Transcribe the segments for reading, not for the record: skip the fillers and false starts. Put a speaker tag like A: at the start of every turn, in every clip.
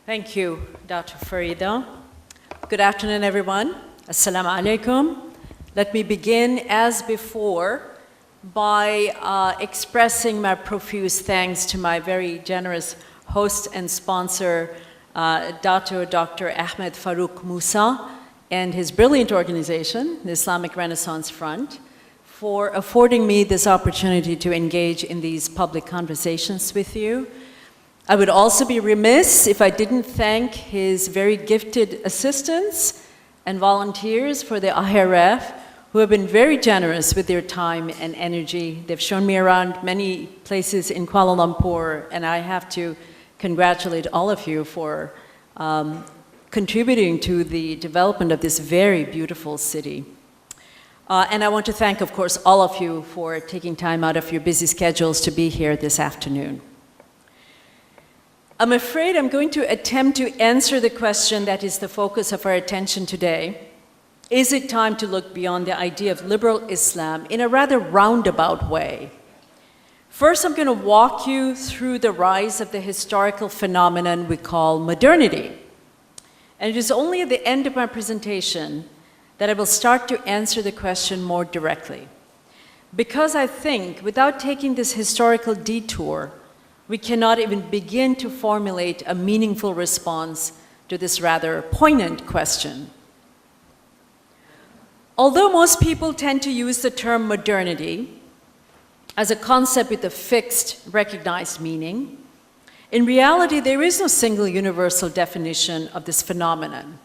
A: Thank you, Dr. Farida. Good afternoon, everyone. Assalamu alaikum. Let me begin, as before, by expressing my profuse thanks to my very generous host and sponsor, Dato, Dr. Ahmad Farouk Musa, and his brilliant organization, the Islamic Renaissance Front, for affording me this opportunity to engage in these public conversations with you. I would also be remiss if I didn't thank his very gifted assistants and volunteers for the IRF, who have been very generous with their time and energy. They've shown me around many places in Kuala Lumpur, and I have to congratulate all of you for contributing to the development of this very beautiful city. And I want to thank, of course, all of you for taking time out of your busy schedules to be here this afternoon. I'm afraid I'm going to attempt to answer the question that is the focus of our attention today. Is it time to look beyond the idea of liberal Islam in a rather roundabout way? First, I'm going to walk you through the rise of the historical phenomenon we call modernity. And it is only at the end of my presentation that I will start to answer the question more directly. Because I think without taking this historical detour, we cannot even begin to formulate a meaningful response to this rather poignant question. Although most people tend to use the term modernity as a concept with a fixed, recognized meaning, in reality, there is no single universal definition of this phenomenon.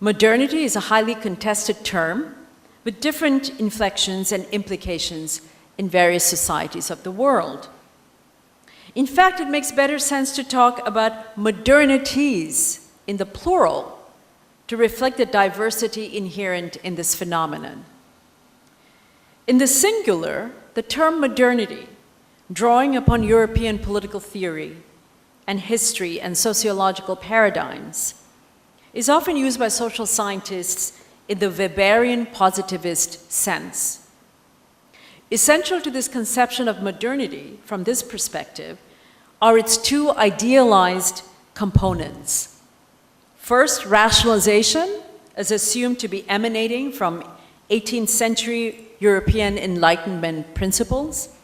A: Modernity is a highly contested term with different inflections and implications in various societies of the world. In fact, it makes better sense to talk about modernities in the plural to reflect the diversity inherent in this phenomenon. In the singular, the term modernity, drawing upon European political theory and history and sociological paradigms, is often used by social scientists in the Weberian positivist sense. Essential to this conception of modernity, from this perspective, are its two idealized components. First, rationalization is assumed to be emanating from 18th century European Enlightenment principles,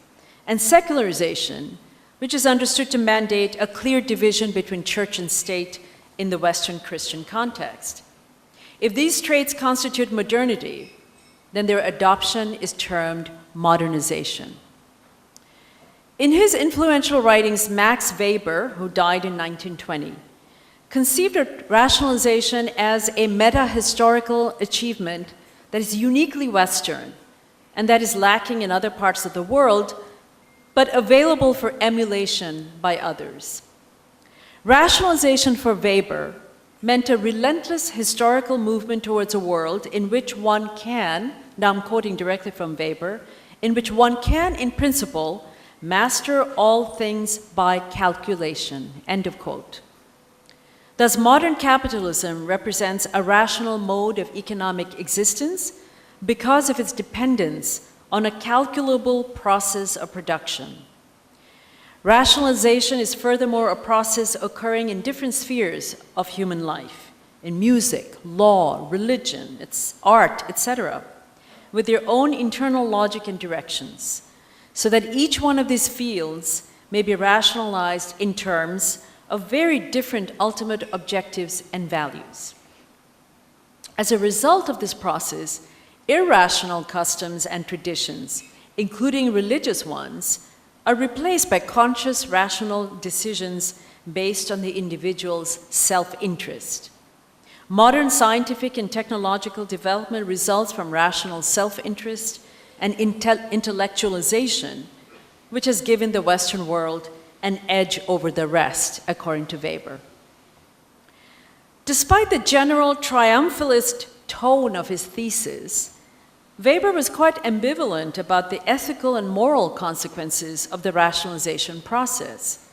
A: and secularization, which is understood to mandate a clear division between church and state in the Western Christian context. If these traits constitute modernity, then their adoption is termed modernization. In his influential writings, Max Weber, who died in 1920, conceived of rationalization as a meta-historical achievement that is uniquely Western and that is lacking in other parts of the world, but available for emulation by others. Rationalization for Weber meant a relentless historical movement towards a world in which one can, now I'm quoting directly from Weber, in which one can, in principle, master all things by calculation, end of quote. Thus, modern capitalism represents a rational mode of economic existence because of its dependence on a calculable process of production. Rationalization is furthermore a process occurring in different spheres of human life, in music, law, religion, art, etc., with their own internal logic and directions, so that each one of these fields may be rationalized in terms of very different ultimate objectives and values. As a result of this process, irrational customs and traditions, including religious ones, are replaced by conscious, rational decisions based on the individual's self-interest. Modern scientific and technological development results from rational self-interest and intellectualization, which has given the Western world an edge over the rest, according to Weber. Despite the general triumphalist tone of his thesis, Weber was quite ambivalent about the ethical and moral consequences of the rationalization process.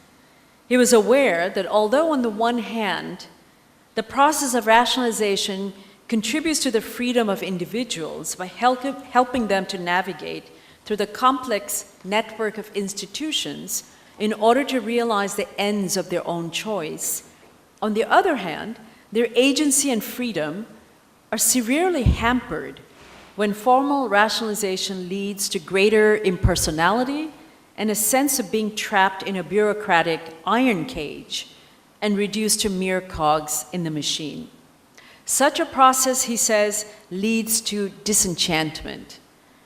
A: He was aware that although on the one hand, the process of rationalization contributes to the freedom of individuals by helping them to navigate through the complex network of institutions in order to realize the ends of their own choice, On the other hand, their agency and freedom are severely hampered when formal rationalization leads to greater impersonality and a sense of being trapped in a bureaucratic iron cage and reduced to mere cogs in the machine. Such a process, he says, leads to disenchantment,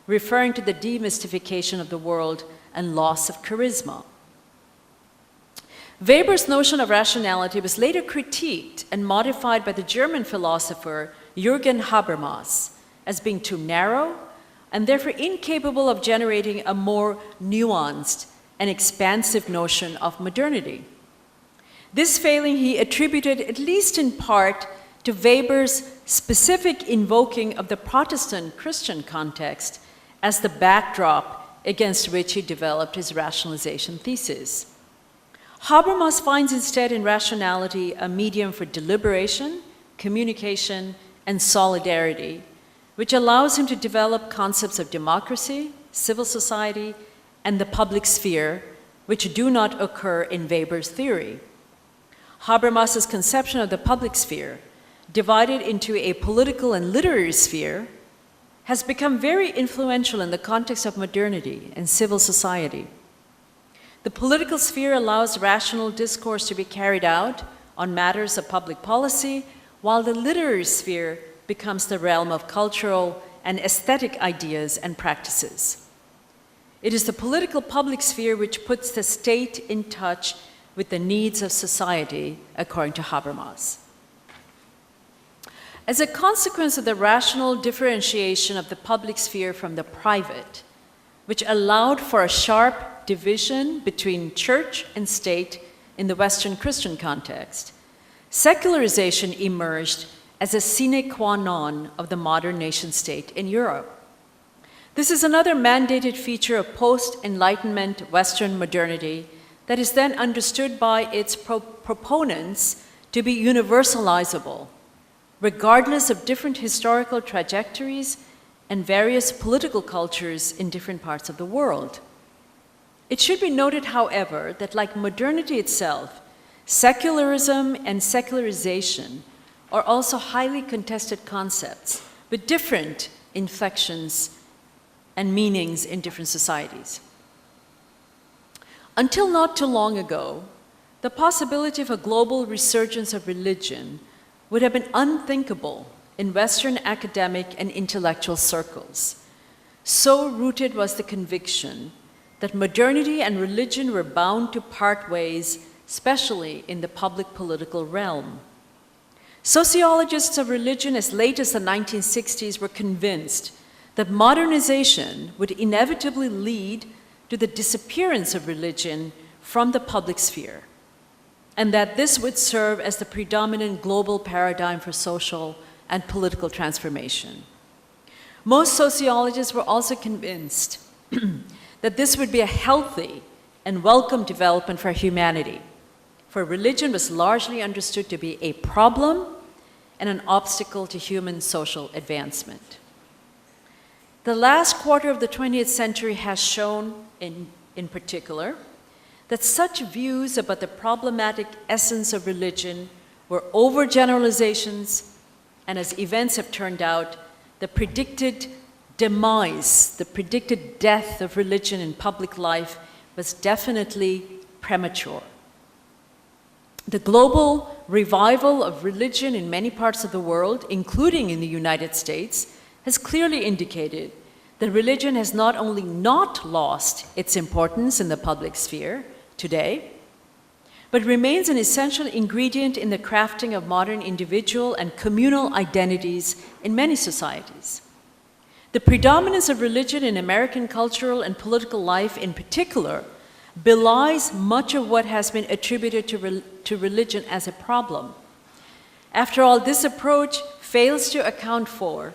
A: referring to the demystification of the world and loss of charisma. Weber's notion of rationality was later critiqued and modified by the German philosopher Jürgen Habermas as being too narrow and therefore incapable of generating a more nuanced and expansive notion of modernity. This failing he attributed, at least in part, to Weber's specific invoking of the Protestant Christian context as the backdrop against which he developed his rationalization thesis. Habermas finds instead in rationality a medium for deliberation, communication, and solidarity, which allows him to develop concepts of democracy, civil society, and the public sphere, which do not occur in Weber's theory. Habermas's conception of the public sphere, divided into a political and literary sphere, has become very influential in the context of modernity and civil society. The political sphere allows rational discourse to be carried out on matters of public policy, while the literary sphere becomes the realm of cultural and aesthetic ideas and practices. It is the political public sphere which puts the state in touch with the needs of society, according to Habermas. As a consequence of the rational differentiation of the public sphere from the private, which allowed for a sharp division between church and state in the Western Christian context, secularization emerged as a sine qua non of the modern nation-state in Europe. This is another mandated feature of post-Enlightenment Western modernity that is then understood by its proponents to be universalizable, regardless of different historical trajectories and various political cultures in different parts of the world. It should be noted, however, that like modernity itself, secularism and secularization are also highly contested concepts with different inflections and meanings in different societies. Until not too long ago, the possibility of a global resurgence of religion would have been unthinkable in Western academic and intellectual circles. So rooted was the conviction that modernity and religion were bound to part ways, especially in the public political realm. Sociologists of religion as late as the 1960s were convinced that modernization would inevitably lead to the disappearance of religion from the public sphere, and that this would serve as the predominant global paradigm for social and political transformation. Most sociologists were also convinced that this would be a healthy and welcome development for humanity, for religion was largely understood to be a problem and an obstacle to human social advancement. The last quarter of the 20th century has shown, in particular, that such views about the problematic essence of religion were overgeneralizations, and as events have turned out, the predicted demise, the predicted death of religion in public life was definitely premature. The global revival of religion in many parts of the world, including in the United States, has clearly indicated that religion has not only not lost its importance in the public sphere today, but remains an essential ingredient in the crafting of modern individual and communal identities in many societies. The predominance of religion in American cultural and political life in particular belies much of what has been attributed to religion as a problem. After all, this approach fails to account for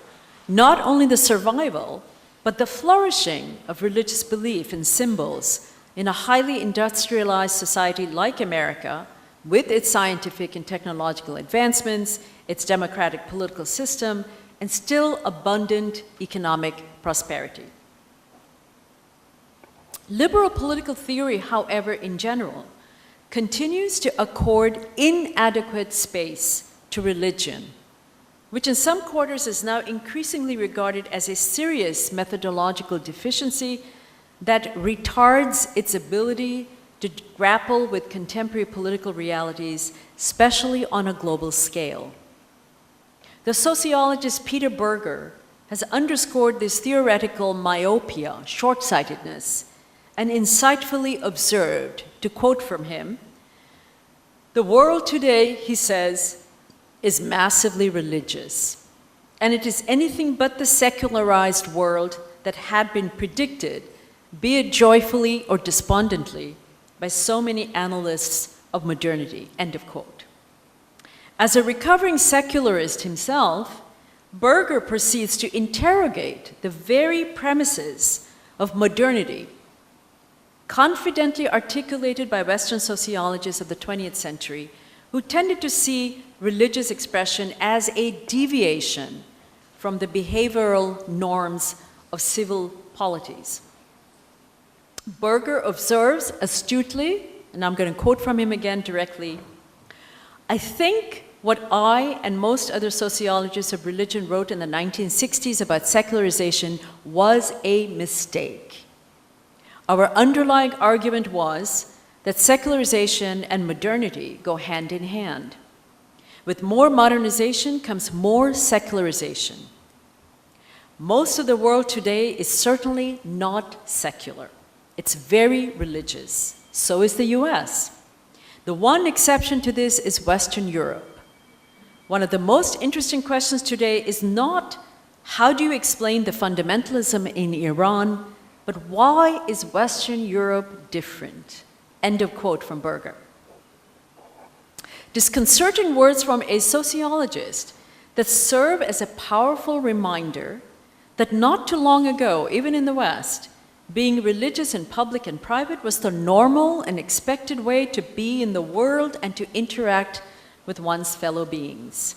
A: not only the survival, but the flourishing of religious belief and symbols in a highly industrialized society like America, with its scientific and technological advancements, its democratic political system, and still abundant economic prosperity. Liberal political theory, however, in general, continues to accord inadequate space to religion, which in some quarters is now increasingly regarded as a serious methodological deficiency that retards its ability to grapple with contemporary political realities, especially on a global scale. The sociologist Peter Berger has underscored this theoretical myopia, short-sightedness, and insightfully observed, to quote from him, "The world today," he says, "is massively religious, and it is anything but the secularized world that had been predicted, be it joyfully or despondently, by so many analysts of modernity," end of quote. As a recovering secularist himself, Berger proceeds to interrogate the very premises of modernity, confidently articulated by Western sociologists of the 20th century, who tended to see religious expression as a deviation from the behavioral norms of civil polities. Berger observes astutely, and I'm going to quote from him again directly, "I think what I and most other sociologists of religion wrote in the 1960s about secularization was a mistake. Our underlying argument was that secularization and modernity go hand in hand. With more modernization comes more secularization. Most of the world today is certainly not secular. It's very religious. So is the US. The one exception to this is Western Europe. One of the most interesting questions today is not how do you explain the fundamentalism in Iran, but why is Western Europe different?" End of quote from Berger. Disconcerting words from a sociologist that serve as a powerful reminder that not too long ago, even in the West, being religious in public and private was the normal and expected way to be in the world and to interact with one's fellow beings.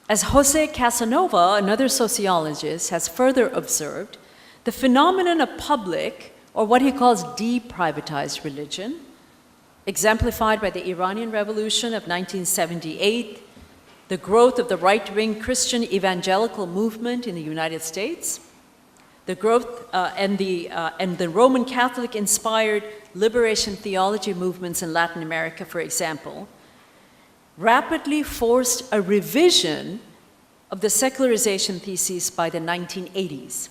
A: As Jose Casanova, another sociologist, has further observed, the phenomenon of public, or what he calls deprivatized religion, exemplified by the Iranian Revolution of 1978, the growth of the right-wing Christian evangelical movement in the United States, the growth and the Roman Catholic-inspired liberation theology movements in Latin America, for example, rapidly forced a revision of the secularization thesis by the 1980s,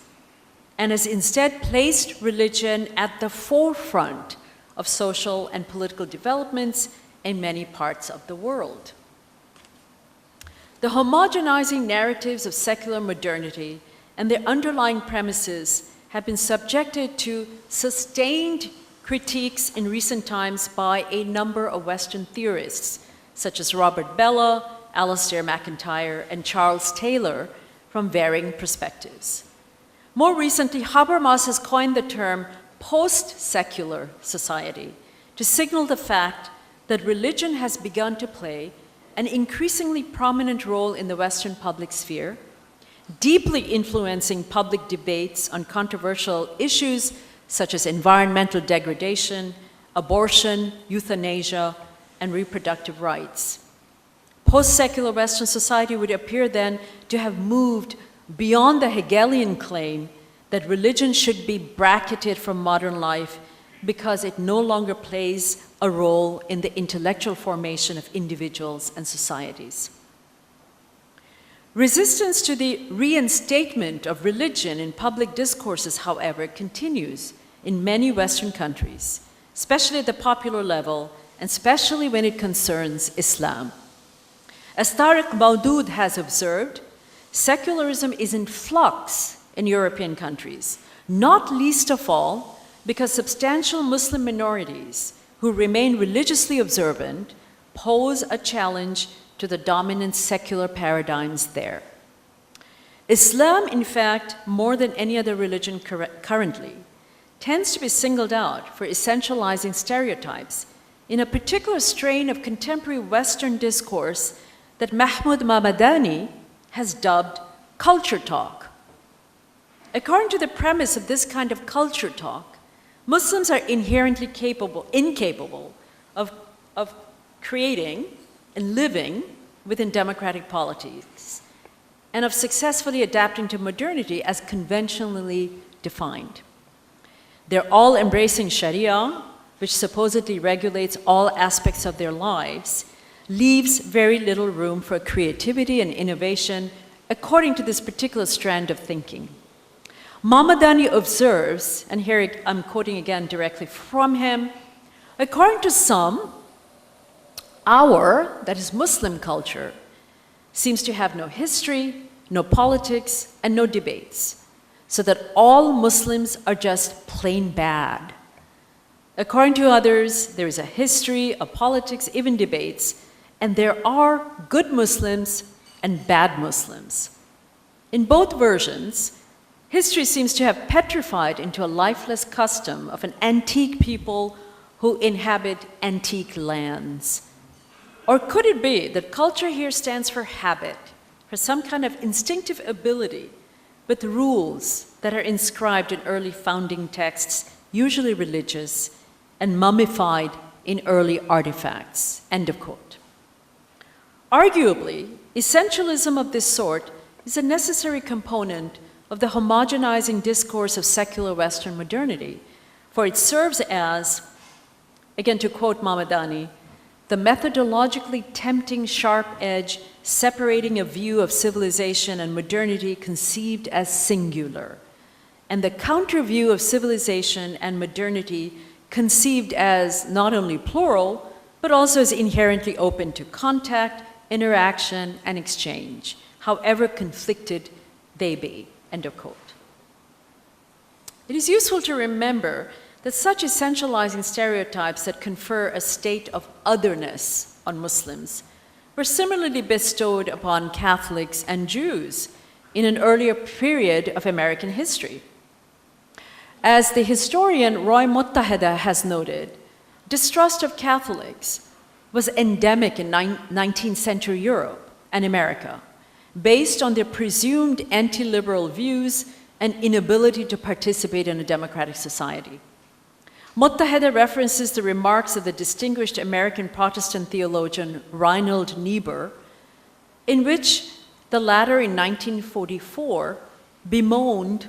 A: and has instead placed religion at the forefront of social and political developments in many parts of the world. The homogenizing narratives of secular modernity and their underlying premises have been subjected to sustained critiques in recent times by a number of Western theorists, such as Robert Bellah, Alistair MacIntyre, and Charles Taylor, from varying perspectives. More recently, Habermas has coined the term post-secular society to signal the fact that religion has begun to play an increasingly prominent role in the Western public sphere, deeply influencing public debates on controversial issues such as environmental degradation, abortion, euthanasia, and reproductive rights. Post-secular Western society would appear then to have moved beyond the Hegelian claim that religion should be bracketed from modern life because it no longer plays a role in the intellectual formation of individuals and societies. Resistance to the reinstatement of religion in public discourses, however, continues in many Western countries, especially at the popular level, and especially when it concerns Islam. As Tariq Maudud has observed, secularism is in flux in European countries, not least of all because substantial Muslim minorities who remain religiously observant pose a challenge to the dominant secular paradigms there. Islam, in fact, more than any other religion currently, tends to be singled out for essentializing stereotypes in a particular strain of contemporary Western discourse that Mahmoud Mahmadani has dubbed culture talk. According to the premise of this kind of culture talk, Muslims are inherently incapable of of creating and living within democratic polities, and of successfully adapting to modernity as conventionally defined. They're all embracing Sharia, which supposedly regulates all aspects of their lives, leaves very little room for creativity and innovation according to this particular strand of thinking. Mamadani observes, and here I'm quoting again directly from him, according to some, that is Muslim culture, seems to have no history, no politics, and no debates, so that all Muslims are just plain bad. According to others, there is a history, a politics, even debates, and there are good Muslims and bad Muslims. In both versions, history seems to have petrified into a lifeless custom of an antique people who inhabit antique lands. Or could it be that culture here stands for habit, for some kind of instinctive ability with rules that are inscribed in early founding texts, usually religious, and mummified in early artifacts, end of quote. Arguably, essentialism of this sort is a necessary component of the homogenizing discourse of secular Western modernity, for it serves as, again to quote Mamadani, the methodologically tempting sharp edge separating a view of civilization and modernity conceived as singular, and the counter view of civilization and modernity conceived as not only plural, but also as inherently open to contact, interaction, and exchange, however conflicted they be, end of quote. It is useful to remember that such essentializing stereotypes that confer a state of otherness on Muslims were similarly bestowed upon Catholics and Jews in an earlier period of American history. As the historian Roy Muttahida has noted, distrust of Catholics was endemic in 19th century Europe and America, based on their presumed anti-liberal views and inability to participate in a democratic society. Muttahida references the remarks of the distinguished American Protestant theologian Reinhold Niebuhr, in which the latter in 1944 bemoaned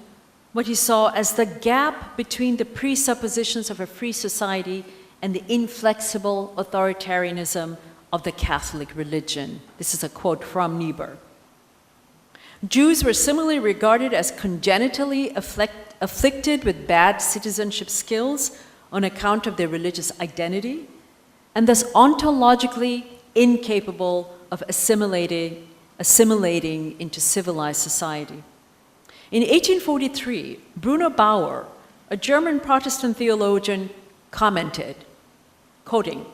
A: what he saw as the gap between the presuppositions of a free society and the inflexible authoritarianism of the Catholic religion. This is a quote from Niebuhr. Jews were similarly regarded as congenitally afflicted with bad citizenship skills on account of their religious identity, and thus ontologically incapable of assimilating into civilized society. In 1843, Bruno Bauer, a German Protestant theologian, commented, quoting,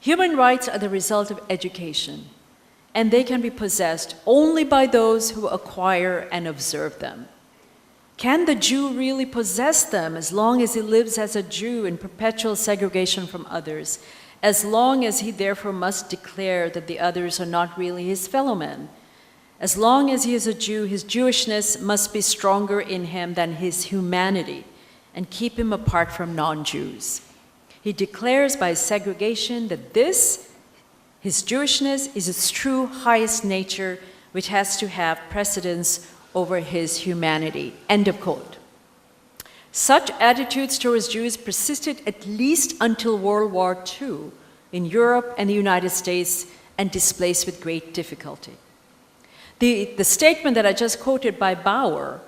A: "Human rights are the result of education, and they can be possessed only by those who acquire and observe them. Can the Jew really possess them as long as he lives as a Jew in perpetual segregation from others, as long as he therefore must declare that the others are not really his fellow men? As long as he is a Jew, his Jewishness must be stronger in him than his humanity and keep him apart from non-Jews. He declares by his segregation that this, his Jewishness, is his true highest nature, which has to have precedence over his humanity," end of quote. Such attitudes towards Jews persisted at least until World War II in Europe and the United States, and displaced with great difficulty. The statement that I just quoted by Bauer,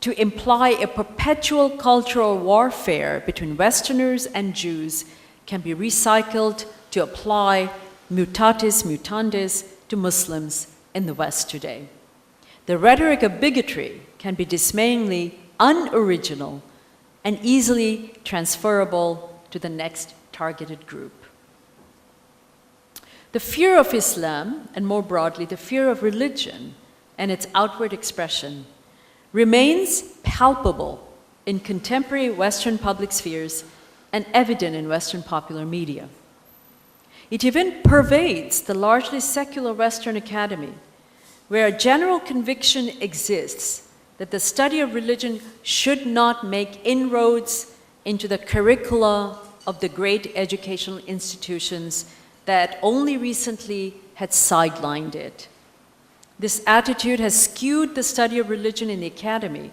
A: to imply a perpetual cultural warfare between Westerners and Jews, can be recycled to apply mutatis mutandis to Muslims in the West today. The rhetoric of bigotry can be dismayingly unoriginal and easily transferable to the next targeted group. The fear of Islam, and more broadly, the fear of religion and its outward expression, remains palpable in contemporary Western public spheres and evident in Western popular media. It even pervades the largely secular Western academy, where a general conviction exists that the study of religion should not make inroads into the curricula of the great educational institutions that only recently had sidelined it. This attitude has skewed the study of religion in the academy,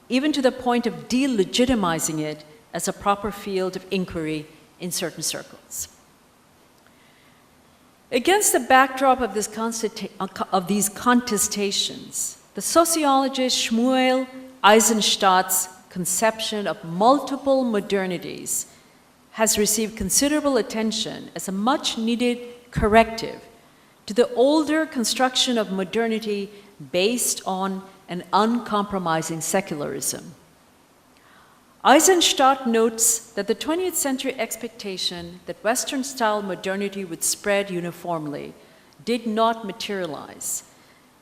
A: even to the point of delegitimizing it as a proper field of inquiry in certain circles. Against the backdrop of, these contestations, the sociologist Shmuel Eisenstadt's conception of multiple modernities has received considerable attention as a much-needed corrective to the older construction of modernity based on an uncompromising secularism. Eisenstadt notes that the 20th century expectation that Western-style modernity would spread uniformly did not materialize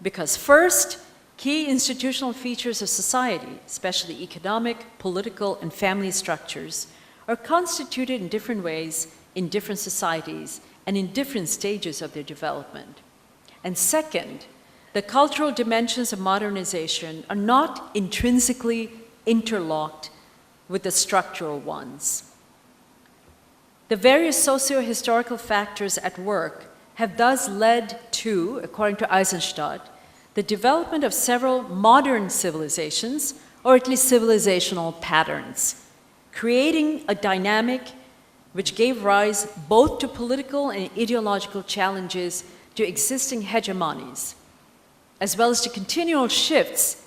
A: because, first, key institutional features of society, especially economic, political, and family structures, are constituted in different ways in different societies and in different stages of their development. And second, the cultural dimensions of modernization are not intrinsically interlocked with the structural ones. The various socio-historical factors at work have thus led to, according to Eisenstadt, the development of several modern civilizations, or at least civilizational patterns, creating a dynamic which gave rise both to political and ideological challenges to existing hegemonies, as well as to continual shifts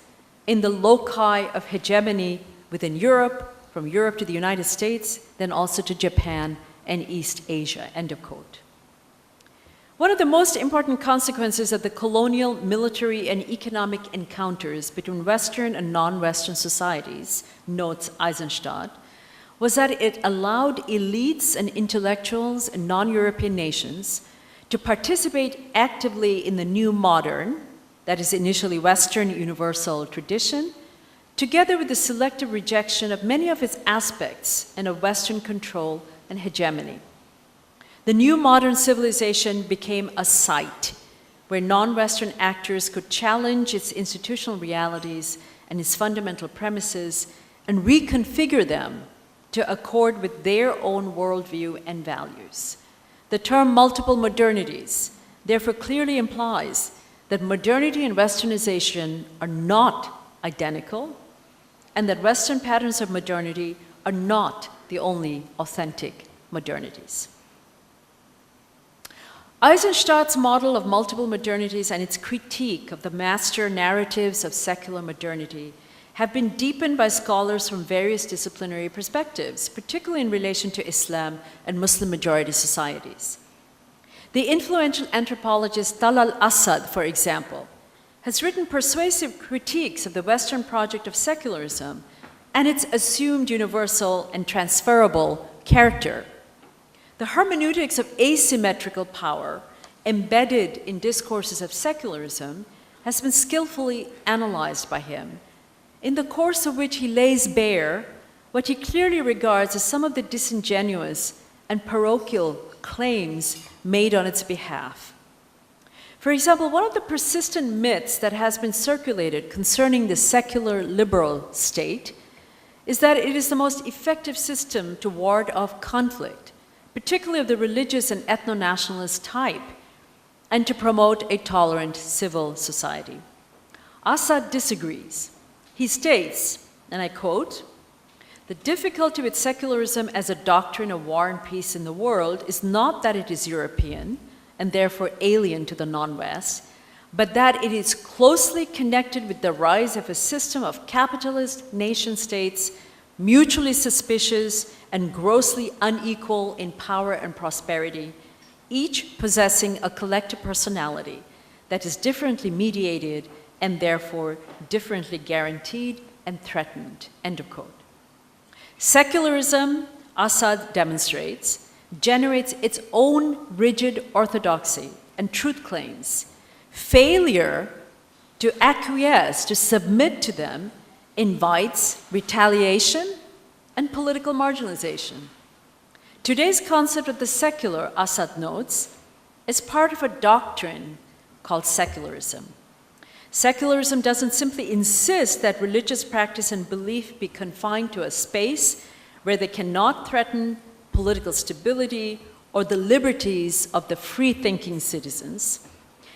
A: in the loci of hegemony within Europe, from Europe to the United States, then also to Japan and East Asia, end of quote. One of the most important consequences of the colonial, military, and economic encounters between Western and non-Western societies, notes Eisenstadt, was that it allowed elites and intellectuals in non-European nations to participate actively in the new modern, that is initially Western universal tradition, together with the selective rejection of many of its aspects and of Western control and hegemony. The new modern civilization became a site where non-Western actors could challenge its institutional realities and its fundamental premises and reconfigure them to accord with their own worldview and values. The term multiple modernities therefore clearly implies that modernity and Westernization are not identical, and that Western patterns of modernity are not the only authentic modernities. Eisenstadt's model of multiple modernities and its critique of the master narratives of secular modernity have been deepened by scholars from various disciplinary perspectives, particularly in relation to Islam and Muslim-majority societies. The influential anthropologist Talal Asad, for example, has written persuasive critiques of the Western project of secularism and its assumed universal and transferable character. The hermeneutics of asymmetrical power embedded in discourses of secularism has been skillfully analyzed by him, in the course of which he lays bare what he clearly regards as some of the disingenuous and parochial claims made on its behalf. For example, one of the persistent myths that has been circulated concerning the secular liberal state is that it is the most effective system to ward off conflict, particularly of the religious and ethno-nationalist type, and to promote a tolerant civil society. Asad disagrees. He states, and I quote, "The difficulty with secularism as a doctrine of war and peace in the world is not that it is European and therefore alien to the non-West, but that it is closely connected with the rise of a system of capitalist nation-states, mutually suspicious and grossly unequal in power and prosperity, each possessing a collective personality that is differently mediated and therefore differently guaranteed and threatened," end of quote. Secularism, Asad demonstrates, generates its own rigid orthodoxy and truth claims. Failure to acquiesce, to submit to them, invites retaliation and political marginalization. Today's concept of the secular, Asad notes, is part of a doctrine called secularism. Secularism doesn't simply insist that religious practice and belief be confined to a space where they cannot threaten political stability, or the liberties of the free-thinking citizens.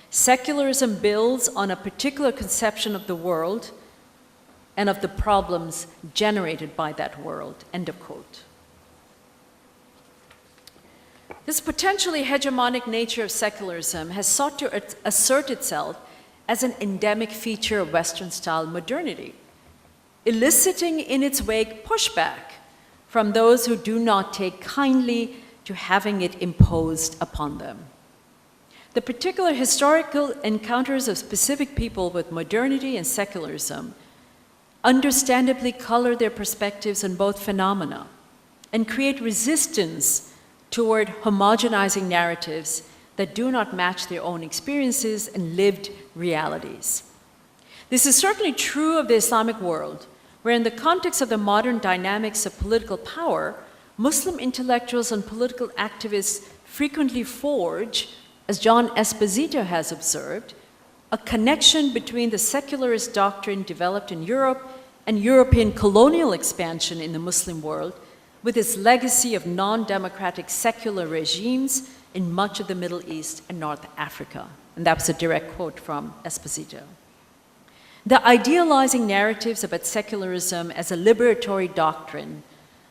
A: Secularism builds on a particular conception of the world and of the problems generated by that world, end of quote. This potentially hegemonic nature of secularism has sought to assert itself as an endemic feature of Western-style modernity, eliciting in its wake pushback from those who do not take kindly to having it imposed upon them. The particular historical encounters of specific people with modernity and secularism understandably color their perspectives on both phenomena and create resistance toward homogenizing narratives that do not match their own experiences and lived realities. This is certainly true of the Islamic world, where in the context of the modern dynamics of political power, Muslim intellectuals and political activists frequently forge, as John Esposito has observed, a connection between the secularist doctrine developed in Europe and European colonial expansion in the Muslim world, with its legacy of non-democratic secular regimes in much of the Middle East and North Africa. And that was a direct quote from Esposito. The idealizing narratives about secularism as a liberatory doctrine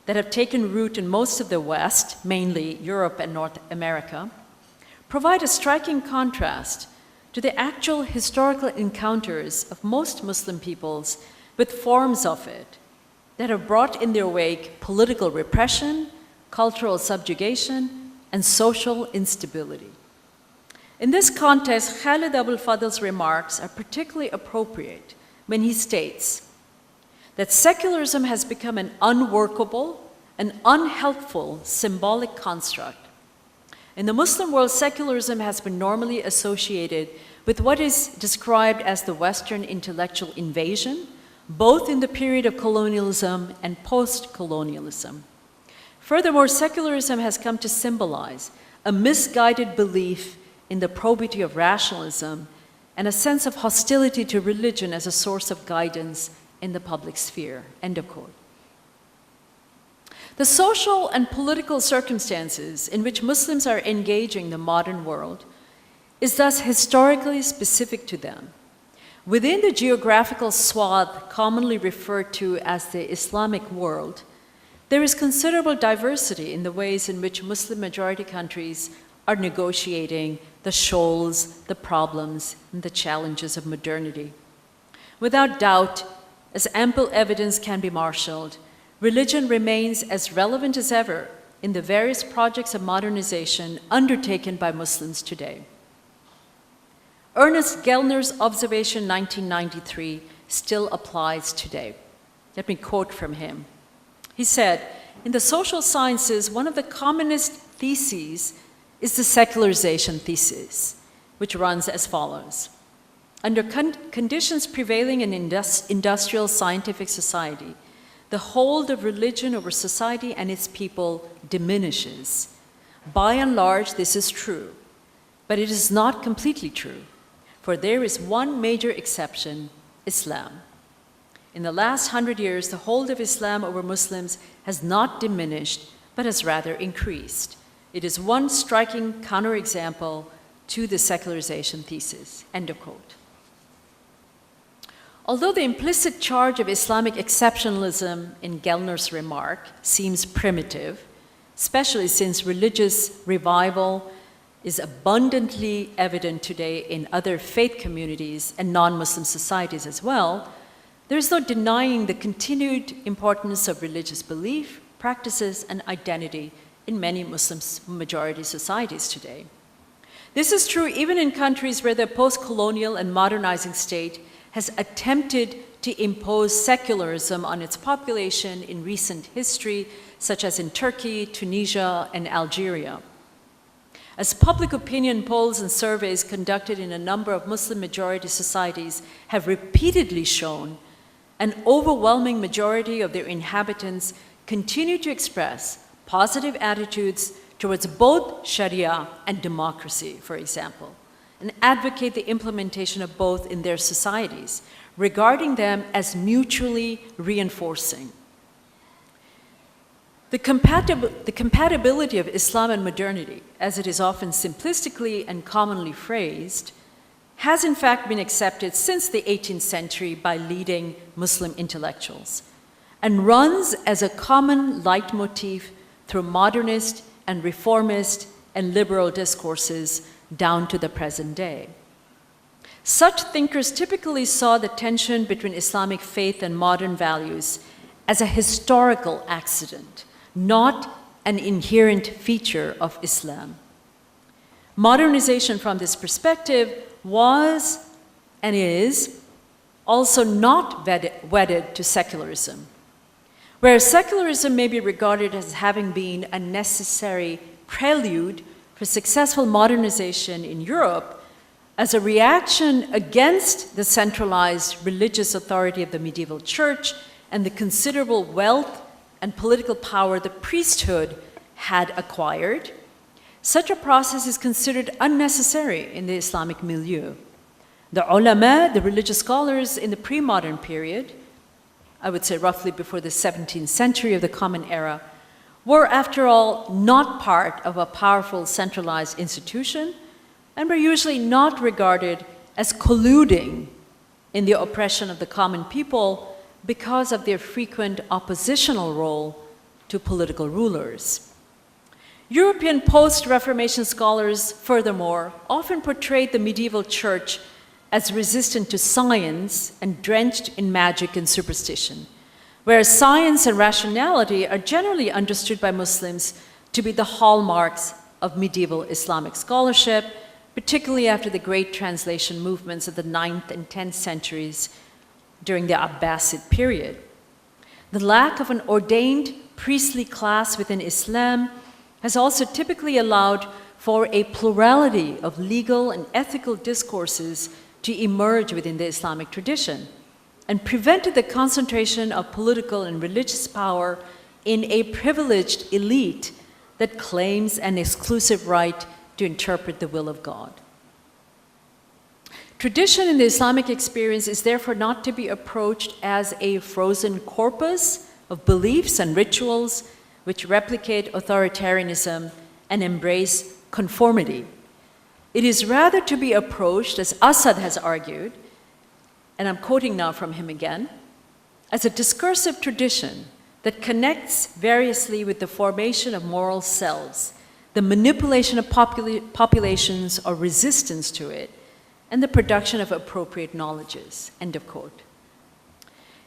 A: that have taken root in most of the West, mainly Europe and North America, provide a striking contrast to the actual historical encounters of most Muslim peoples with forms of it that have brought in their wake political repression, cultural subjugation, and social instability. In this context, Khalid Abul Fadl's remarks are particularly appropriate when he states that secularism has become an unworkable and unhelpful symbolic construct. In the Muslim world, secularism has been normally associated with what is described as the Western intellectual invasion, both in the period of colonialism and post-colonialism. Furthermore, secularism has come to symbolize a misguided belief in the probity of rationalism and a sense of hostility to religion as a source of guidance in the public sphere, end of quote. The social and political circumstances in which Muslims are engaging the modern world is thus historically specific to them. Within the geographical swath commonly referred to as the Islamic world, there is considerable diversity in the ways in which Muslim-majority countries are negotiating the shoals, the problems, and the challenges of modernity. Without doubt, as ample evidence can be marshaled, religion remains as relevant as ever in the various projects of modernization undertaken by Muslims today. Ernest Gellner's observation 1993 still applies today. Let me quote from him. He said, "In the social sciences, one of the commonest theses is the secularization thesis, which runs as follows. Under conditions prevailing in industrial scientific society, the hold of religion over society and its people diminishes. By and large, this is true, but it is not completely true, for there is one major exception, Islam. In the last 100 years, the hold of Islam over Muslims has not diminished, but has rather increased. It is one striking counterexample to the secularization thesis," end of quote. Although the implicit charge of Islamic exceptionalism in Gellner's remark seems primitive, especially since religious revival is abundantly evident today in other faith communities and non-Muslim societies as well, there is no denying the continued importance of religious belief, practices, and identity in many Muslim majority societies today. This is true even in countries where the post-colonial and modernizing state has attempted to impose secularism on its population in recent history, such as in Turkey, Tunisia, and Algeria. As public opinion polls and surveys conducted in a number of Muslim-majority societies have repeatedly shown, an overwhelming majority of their inhabitants continue to express positive attitudes towards both Sharia and democracy, for example, and advocate the implementation of both in their societies, regarding them as mutually reinforcing. The compatibility of Islam and modernity, as it is often simplistically and commonly phrased, has in fact been accepted since the 18th century by leading Muslim intellectuals and runs as a common leitmotif through modernist and reformist and liberal discourses down to the present day. Such thinkers typically saw the tension between Islamic faith and modern values as a historical accident, not an inherent feature of Islam. Modernization from this perspective was and is also not wedded to secularism. Whereas secularism may be regarded as having been a necessary prelude for successful modernization in Europe as a reaction against the centralized religious authority of the medieval church and the considerable wealth and political power the priesthood had acquired, such a process is considered unnecessary in the Islamic milieu. The ulama, the religious scholars in the pre-modern period, I would say roughly before the 17th century of the Common Era, were, after all, not part of a powerful centralized institution and were usually not regarded as colluding in the oppression of the common people because of their frequent oppositional role to political rulers. European post-Reformation scholars, furthermore, often portrayed the medieval church as resistant to science and drenched in magic and superstition, whereas science and rationality are generally understood by Muslims to be the hallmarks of medieval Islamic scholarship, particularly after the great translation movements of the 9th and 10th centuries during the Abbasid period. The lack of an ordained priestly class within Islam has also typically allowed for a plurality of legal and ethical discourses to emerge within the Islamic tradition and prevented the concentration of political and religious power in a privileged elite that claims an exclusive right to interpret the will of God. Tradition in the Islamic experience is therefore not to be approached as a frozen corpus of beliefs and rituals which replicate authoritarianism and embrace conformity. It is rather to be approached, as Assad has argued, and I'm quoting now from him again, as a discursive tradition that connects variously with the formation of moral selves, the manipulation of populations or resistance to it, and the production of appropriate knowledges, end of quote.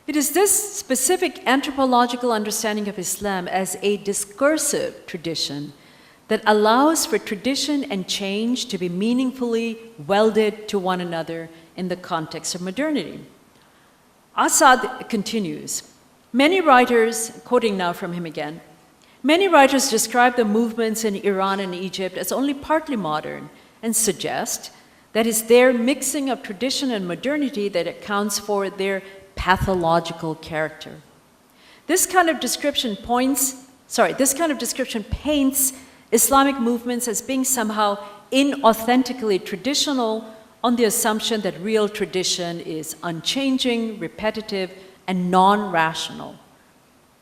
A: It is this specific anthropological understanding of Islam as a discursive tradition that allows for tradition and change to be meaningfully welded to one another in the context of modernity. Assad continues, many writers, quoting now from him again, many writers describe the movements in Iran and Egypt as only partly modern and suggest that it's their mixing of tradition and modernity that accounts for their pathological character. This kind of description paints Islamic movements as being somehow inauthentically traditional on the assumption that real tradition is unchanging, repetitive, and non-rational.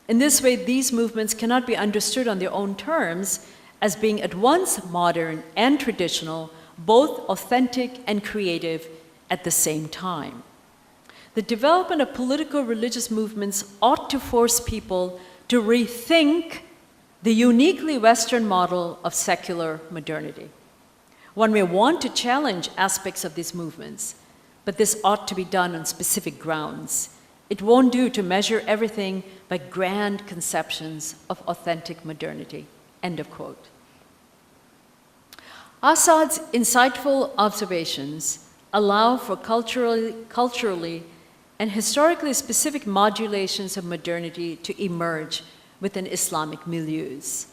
A: In this way, these movements cannot be understood on their own terms as being at once modern and traditional, both authentic and creative at the same time. The development of political religious movements ought to force people to rethink the uniquely Western model of secular modernity. One may want to challenge aspects of these movements, but this ought to be done on specific grounds. It won't do to measure everything by grand conceptions of authentic modernity, end of quote. Assad's insightful observations allow for culturally and historically specific modulations of modernity to emerge within Islamic milieus.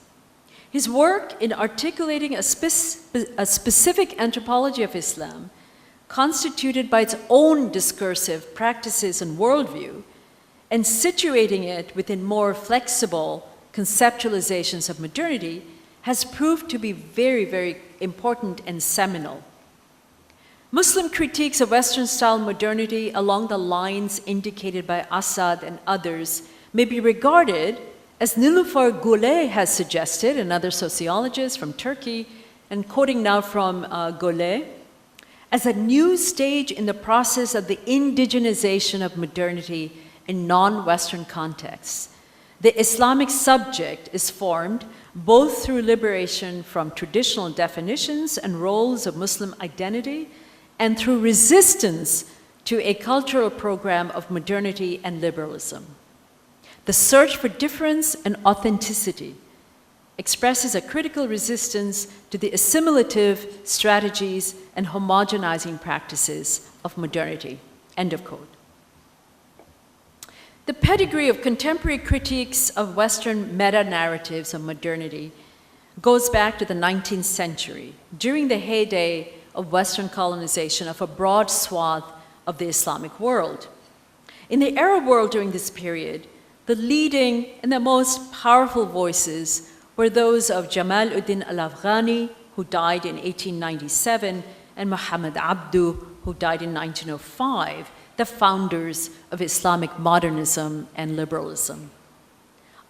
A: His work in articulating a specific anthropology of Islam, constituted by its own discursive practices and worldview, and situating it within more flexible conceptualizations of modernity, has proved to be very, very important and seminal. Muslim critiques of Western-style modernity along the lines indicated by Assad and others may be regarded As Nilüfer Gule has suggested, another sociologist from Turkey, and quoting now from Gule, as a new stage in the process of the indigenization of modernity in non-Western contexts, the Islamic subject is formed both through liberation from traditional definitions and roles of Muslim identity and through resistance to a cultural program of modernity and liberalism. The search for difference and authenticity expresses a critical resistance to the assimilative strategies and homogenizing practices of modernity. End of quote. The pedigree of contemporary critiques of Western meta-narratives of modernity goes back to the 19th century, during the heyday of Western colonization of a broad swath of the Islamic world. In the Arab world during this period, the leading and the most powerful voices were those of Jamaluddin al-Afghani, who died in 1897, and Muhammad Abdu, who died in 1905, the founders of Islamic modernism and liberalism.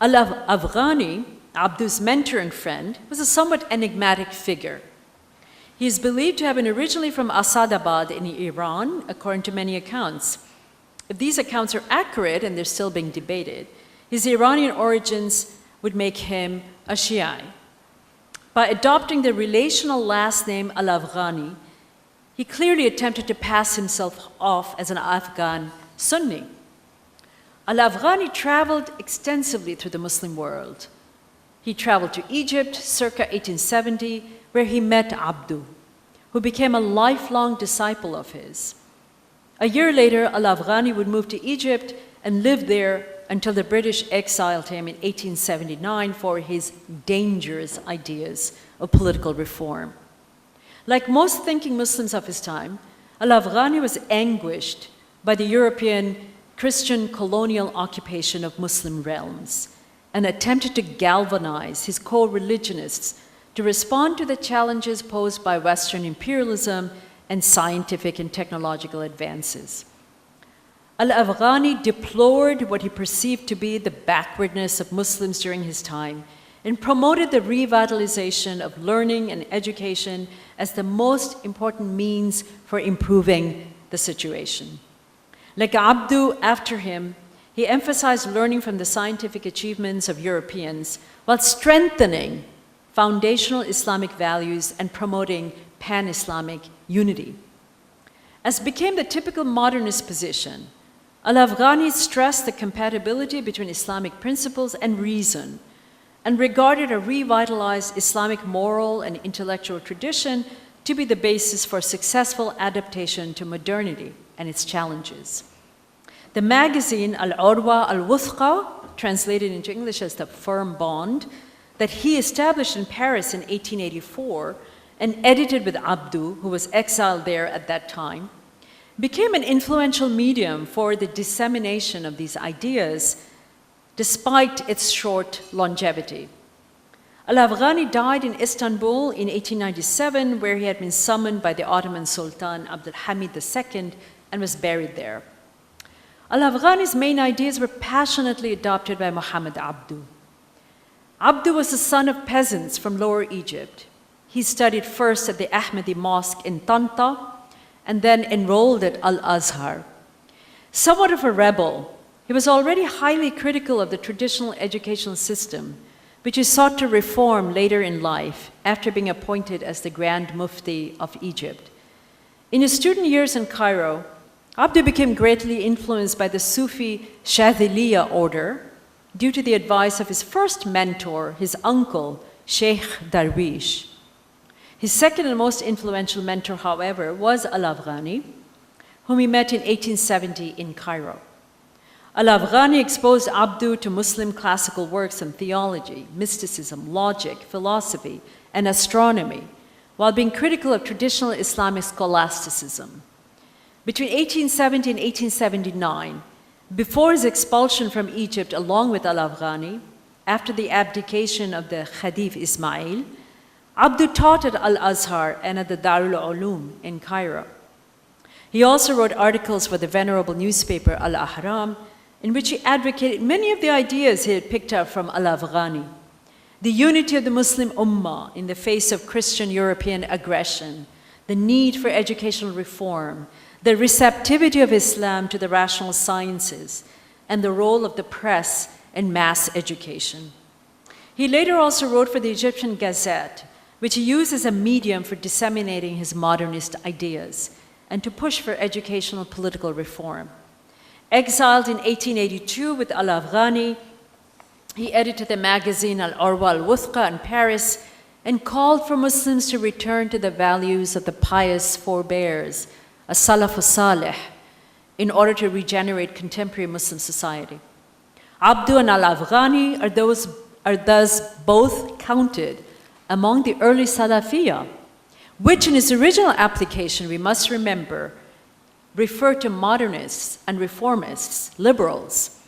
A: Al-Afghani, Abdu's mentor and friend, was a somewhat enigmatic figure. He is believed to have been originally from Asadabad in Iran, according to many accounts. If these accounts are accurate, and they're still being debated, his Iranian origins would make him a Shiite. By adopting the relational last name Al-Afghani, he clearly attempted to pass himself off as an Afghan Sunni. Al-Afghani traveled extensively through the Muslim world. He traveled to Egypt circa 1870, where he met Abdu, who became a lifelong disciple of his. A year later, Al-Afghani would move to Egypt and live there until the British exiled him in 1879 for his dangerous ideas of political reform. Like most thinking Muslims of his time, Al-Afghani was anguished by the European Christian colonial occupation of Muslim realms and attempted to galvanize his co-religionists to respond to the challenges posed by Western imperialism and scientific and technological advances. Al-Afghani deplored what he perceived to be the backwardness of Muslims during his time and promoted the revitalization of learning and education as the most important means for improving the situation. Like Abdu after him, he emphasized learning from the scientific achievements of Europeans while strengthening foundational Islamic values and promoting pan-Islamic unity. As became the typical modernist position, Al-Afghani stressed the compatibility between Islamic principles and reason, and regarded a revitalized Islamic moral and intellectual tradition to be the basis for successful adaptation to modernity and its challenges. The magazine Al-Urwa Al-Wuthqa, translated into English as the Firm Bond, that he established in Paris in 1884 and edited with Abdu, who was exiled there at that time, became an influential medium for the dissemination of these ideas despite its short longevity. Al-Afghani died in Istanbul in 1897, where he had been summoned by the Ottoman Sultan Abdul Hamid II and was buried there. Al-Afghani's main ideas were passionately adopted by Muhammad Abdu. Abdu was the son of peasants from Lower Egypt. He studied first at the Ahmadi Mosque in Tanta and then enrolled at Al-Azhar. Somewhat of a rebel, he was already highly critical of the traditional educational system, which he sought to reform later in life after being appointed as the Grand Mufti of Egypt. In his student years in Cairo, Abdu became greatly influenced by the Sufi Shadhiliya order due to the advice of his first mentor, his uncle, Sheikh Darwish. His second and most influential mentor, however, was Al-Afghani, whom he met in 1870 in Cairo. Al-Afghani exposed Abdu to Muslim classical works in theology, mysticism, logic, philosophy, and astronomy, while being critical of traditional Islamic scholasticism. Between 1870 and 1879, before his expulsion from Egypt along with Al-Afghani, after the abdication of the Khadif Ismail, Abdu taught at Al-Azhar and at the Darul Ulum in Cairo. He also wrote articles for the venerable newspaper Al-Ahram in which he advocated many of the ideas he had picked up from al-Afghani. The unity of the Muslim Ummah in the face of Christian European aggression, the need for educational reform, the receptivity of Islam to the rational sciences, and the role of the press in mass education. He later also wrote for the Egyptian Gazette, which he used as a medium for disseminating his modernist ideas and to push for educational political reform. Exiled in 1882 with al-Afghani, he edited the magazine Al-Urwa al-Wuthqa in Paris and called for Muslims to return to the values of the pious forebears, as-Salaf as-Salih, in order to regenerate contemporary Muslim society. Abdu and al-Afghani are thus both counted among the early Salafiyah, which in its original application, we must remember, referred to modernists and reformists, liberals,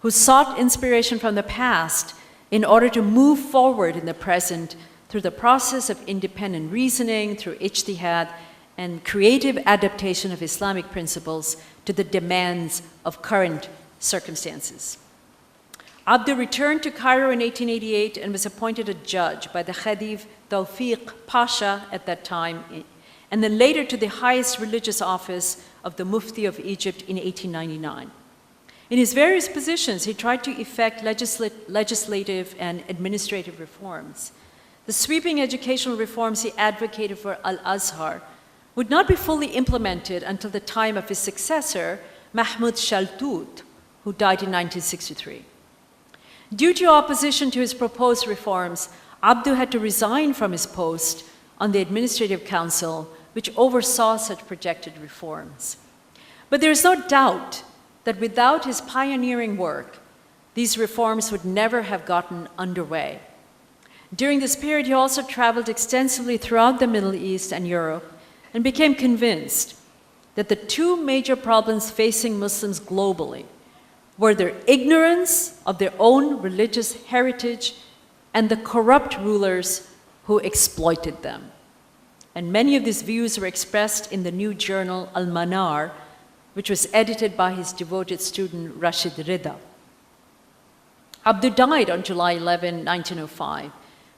A: who sought inspiration from the past in order to move forward in the present through the process of independent reasoning, through ijtihad, and creative adaptation of Islamic principles to the demands of current circumstances. Abdu returned to Cairo in 1888 and was appointed a judge by the Khedive Tawfiq Pasha at that time, and then later to the highest religious office of the Mufti of Egypt in 1899. In his various positions, he tried to effect legislative and administrative reforms. The sweeping educational reforms he advocated for Al-Azhar would not be fully implemented until the time of his successor, Mahmud Shaltut, who died in 1963. Due to opposition to his proposed reforms, Abdu had to resign from his post on the Administrative Council, which oversaw such projected reforms. But there is no doubt that without his pioneering work, these reforms would never have gotten underway. During this period, he also traveled extensively throughout the Middle East and Europe and became convinced that the two major problems facing Muslims globally were their ignorance of their own religious heritage and the corrupt rulers who exploited them. And many of these views were expressed in the new journal Al-Manar, which was edited by his devoted student Rashid Rida. Abdu died on July 11, 1905,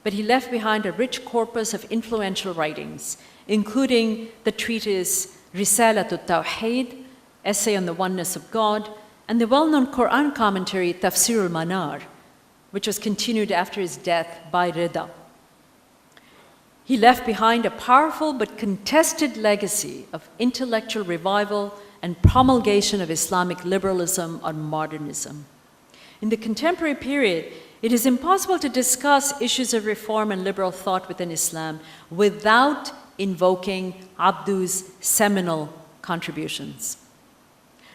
A: but he left behind a rich corpus of influential writings, including the treatise Risalat al-Tawheed, Essay on the Oneness of God, and the well-known Quran commentary Tafsir al-Manar, which was continued after his death by Rida. He left behind a powerful but contested legacy of intellectual revival and promulgation of Islamic liberalism and modernism. In the contemporary period, it is impossible to discuss issues of reform and liberal thought within Islam without invoking Abdu's seminal contributions.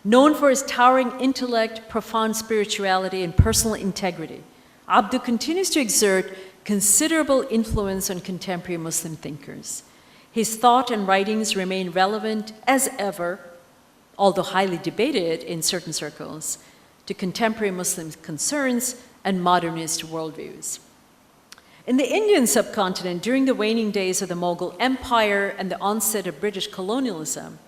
A: Known for his towering intellect, profound spirituality, and personal integrity, Abdu continues to exert considerable influence on contemporary Muslim thinkers. His thought and writings remain relevant as ever, although highly debated in certain circles, to contemporary Muslim concerns and modernist worldviews. In the Indian subcontinent, during the waning days of the Mughal Empire and the onset of British colonialism,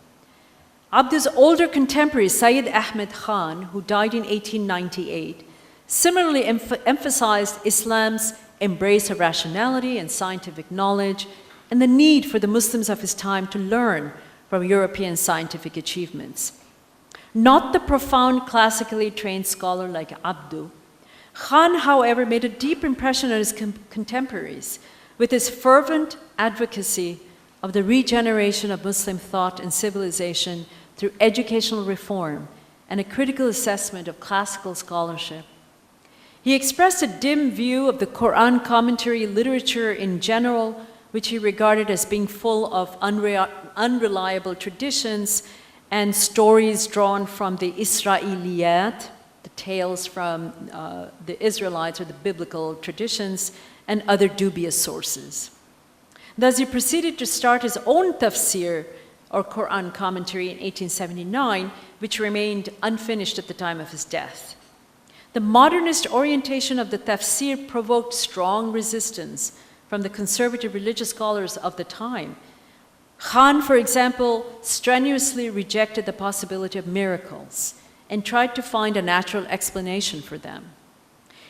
A: Abdu's older contemporary, Sayyid Ahmed Khan, who died in 1898, similarly emphasized Islam's embrace of rationality and scientific knowledge and the need for the Muslims of his time to learn from European scientific achievements. Not the profound classically trained scholar like Abdu, Khan, however, made a deep impression on his contemporaries with his fervent advocacy of the regeneration of Muslim thought and civilization through educational reform and a critical assessment of classical scholarship. He expressed a dim view of the Quran commentary literature in general, which he regarded as being full of unreliable traditions and stories drawn from the Israeliyat, the tales from the Israelites or the biblical traditions, and other dubious sources. Thus, he proceeded to start his own tafsir, or Quran commentary, in 1879, which remained unfinished at the time of his death. The modernist orientation of the tafsir provoked strong resistance from the conservative religious scholars of the time. Khan, for example, strenuously rejected the possibility of miracles and tried to find a natural explanation for them.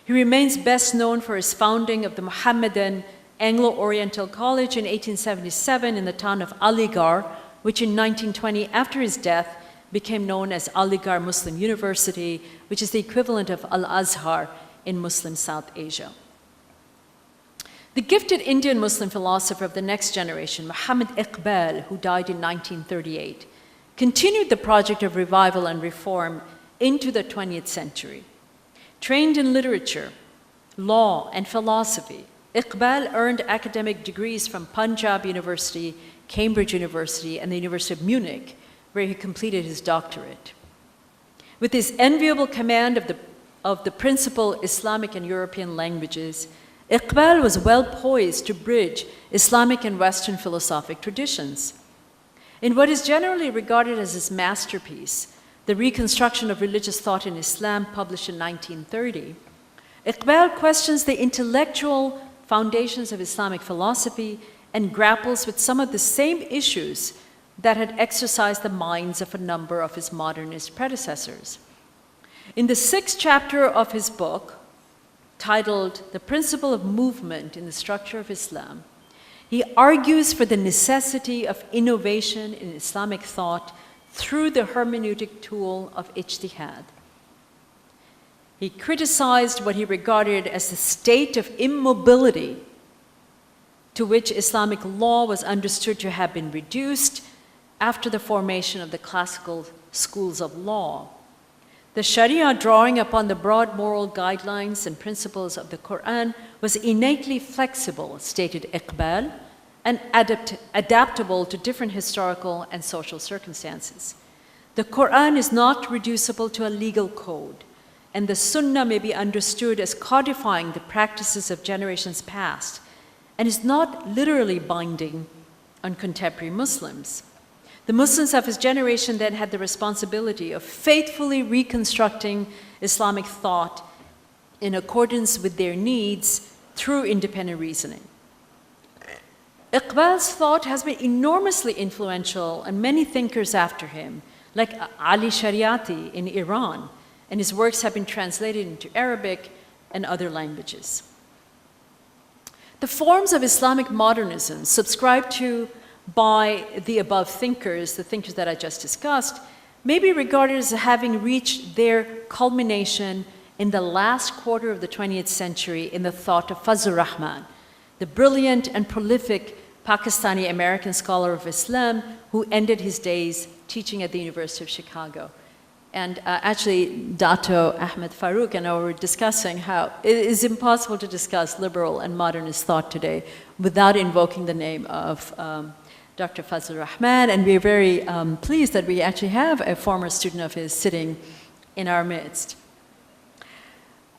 A: He remains best known for his founding of the Mohammedan Anglo-Oriental College in 1877 in the town of Aligarh, which in 1920, after his death, became known as Aligarh Muslim University, which is the equivalent of Al-Azhar in Muslim South Asia. The gifted Indian Muslim philosopher of the next generation, Muhammad Iqbal, who died in 1938, continued the project of revival and reform into the 20th century. Trained in literature, law, and philosophy, Iqbal earned academic degrees from Punjab University, Cambridge University, and the University of Munich, where he completed his doctorate. With his enviable command of the principal Islamic and European languages, Iqbal was well poised to bridge Islamic and Western philosophic traditions. In what is generally regarded as his masterpiece, The Reconstruction of Religious Thought in Islam, published in 1930, Iqbal questions the intellectual foundations of Islamic philosophy and grapples with some of the same issues that had exercised the minds of a number of his modernist predecessors. In the 6th chapter of his book, titled The Principle of Movement in the Structure of Islam, he argues for the necessity of innovation in Islamic thought through the hermeneutic tool of ijtihad. He criticized what he regarded as the state of immobility to which Islamic law was understood to have been reduced after the formation of the classical schools of law. The Sharia, drawing upon the broad moral guidelines and principles of the Quran, was innately flexible, stated Iqbal, and adaptable to different historical and social circumstances. The Quran is not reducible to a legal code, and the Sunnah may be understood as codifying the practices of generations past, and is not literally binding on contemporary Muslims. The Muslims of his generation then had the responsibility of faithfully reconstructing Islamic thought in accordance with their needs through independent reasoning. Iqbal's thought has been enormously influential on many thinkers after him, like Ali Shariati in Iran, and his works have been translated into Arabic and other languages. The forms of Islamic modernism subscribed to by the above thinkers, the thinkers that I just discussed, may be regarded as having reached their culmination in the last quarter of the 20th century in the thought of Fazlur Rahman, the brilliant and prolific Pakistani-American scholar of Islam who ended his days teaching at the University of Chicago. And actually, Dato, Ahmad, Farouk, and I were discussing how it is impossible to discuss liberal and modernist thought today without invoking the name of Dr. Fazlur Rahman, and we're very pleased that we actually have a former student of his sitting in our midst.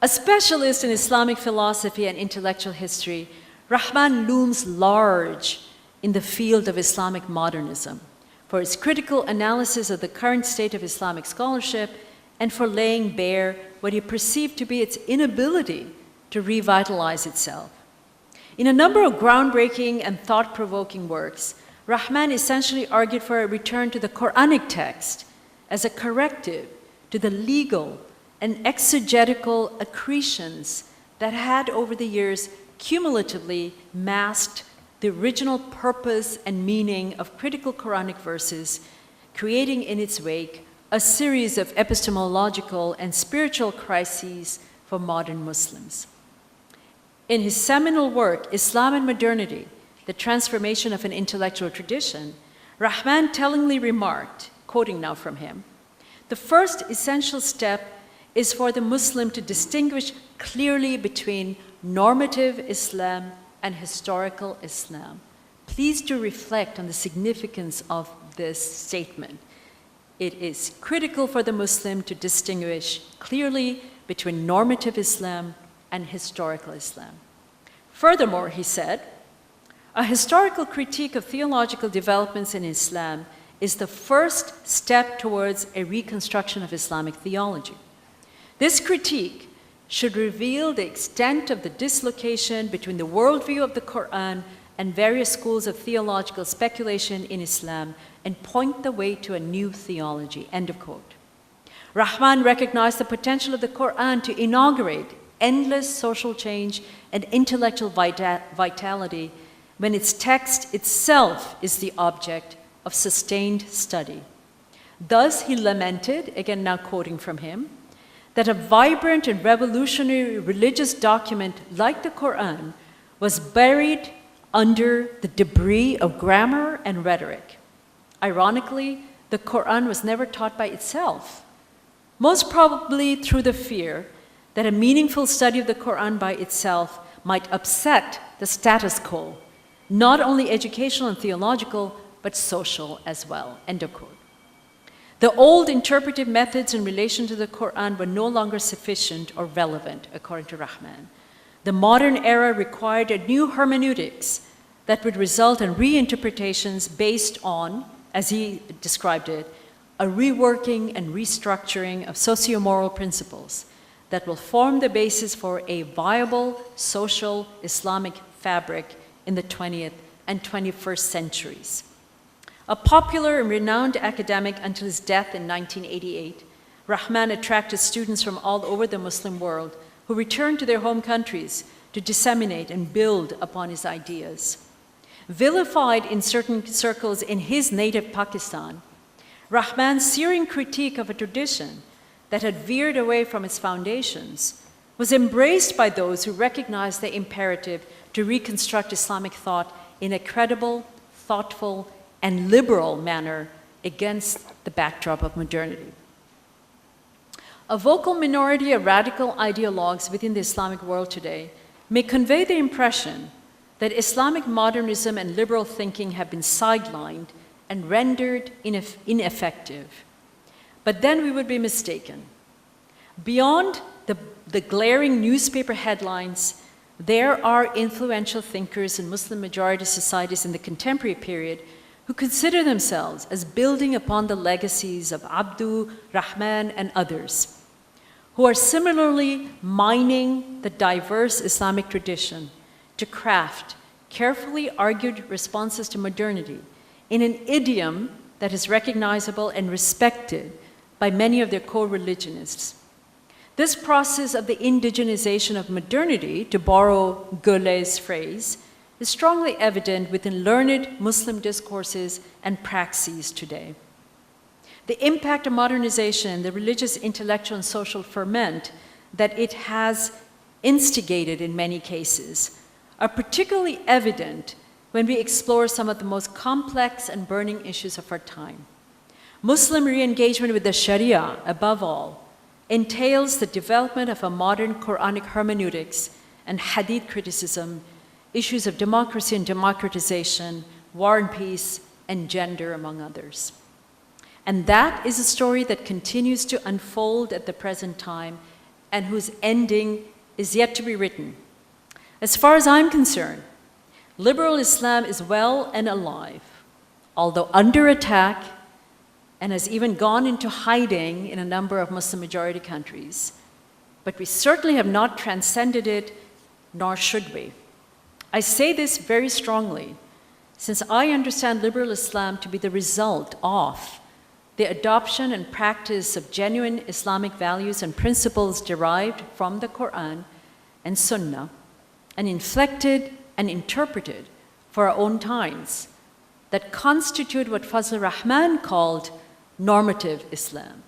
A: A specialist in Islamic philosophy and intellectual history, Rahman looms large in the field of Islamic modernism for his critical analysis of the current state of Islamic scholarship and for laying bare what he perceived to be its inability to revitalize itself. In a number of groundbreaking and thought-provoking works, Rahman essentially argued for a return to the Quranic text as a corrective to the legal and exegetical accretions that had over the years cumulatively masked the original purpose and meaning of critical Quranic verses, creating in its wake a series of epistemological and spiritual crises for modern Muslims. In his seminal work, Islam and Modernity, The Transformation of an Intellectual Tradition, Rahman tellingly remarked, quoting now from him, "The first essential step is for the Muslim to distinguish clearly between normative Islam and historical Islam." Please do reflect on the significance of this statement. It is critical for the Muslim to distinguish clearly between normative Islam and historical Islam. Furthermore, he said, a historical critique of theological developments in Islam is the first step towards a reconstruction of Islamic theology. This critique should reveal the extent of the dislocation between the worldview of the Quran and various schools of theological speculation in Islam and point the way to a new theology, end of quote. Rahman recognized the potential of the Quran to inaugurate endless social change and intellectual vitality when its text itself is the object of sustained study. Thus, he lamented, again now quoting from him, that a vibrant and revolutionary religious document like the Quran was buried under the debris of grammar and rhetoric. Ironically, the Quran was never taught by itself, most probably through the fear that a meaningful study of the Quran by itself might upset the status quo, not only educational and theological, but social as well. End of quote. The old interpretive methods in relation to the Quran were no longer sufficient or relevant, according to Rahman. The modern era required a new hermeneutics that would result in reinterpretations based on, as he described it, a reworking and restructuring of socio-moral principles that will form the basis for a viable social Islamic fabric in the 20th and 21st centuries. A popular and renowned academic until his death in 1988, Rahman attracted students from all over the Muslim world who returned to their home countries to disseminate and build upon his ideas. Vilified in certain circles in his native Pakistan, Rahman's searing critique of a tradition that had veered away from its foundations was embraced by those who recognized the imperative to reconstruct Islamic thought in a credible, thoughtful, and liberal manner against the backdrop of modernity. A vocal minority of radical ideologues within the Islamic world today may convey the impression that Islamic modernism and liberal thinking have been sidelined and rendered ineffective. But then we would be mistaken. Beyond the glaring newspaper headlines, there are influential thinkers in Muslim-majority societies in the contemporary period who consider themselves as building upon the legacies of Abdu, Rahman, and others, who are similarly mining the diverse Islamic tradition to craft carefully argued responses to modernity in an idiom that is recognizable and respected by many of their co-religionists. This process of the indigenization of modernity, to borrow Goulet's phrase, is strongly evident within learned Muslim discourses and praxis today. The impact of modernization, the religious, intellectual, and social ferment that it has instigated in many cases, are particularly evident when we explore some of the most complex and burning issues of our time. Muslim re-engagement with the Sharia, above all, entails the development of a modern Quranic hermeneutics and hadith criticism, issues of democracy and democratization, war and peace, and gender, among others. And that is a story that continues to unfold at the present time and whose ending is yet to be written. As far as I'm concerned, liberal Islam is well and alive, although under attack and has even gone into hiding in a number of Muslim-majority countries. But we certainly have not transcended it, nor should we. I say this very strongly, since I understand liberal Islam to be the result of the adoption and practice of genuine Islamic values and principles derived from the Quran and Sunnah, and inflected and interpreted for our own times, that constitute what Fazl Rahman called normative Islam.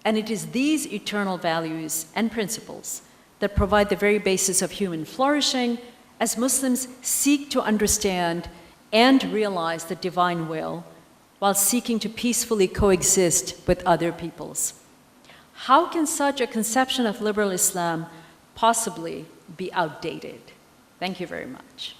A: And it is these eternal values and principles that provide the very basis of human flourishing as Muslims seek to understand and realize the divine will while seeking to peacefully coexist with other peoples. How can such a conception of liberal Islam possibly be outdated? Thank you very much.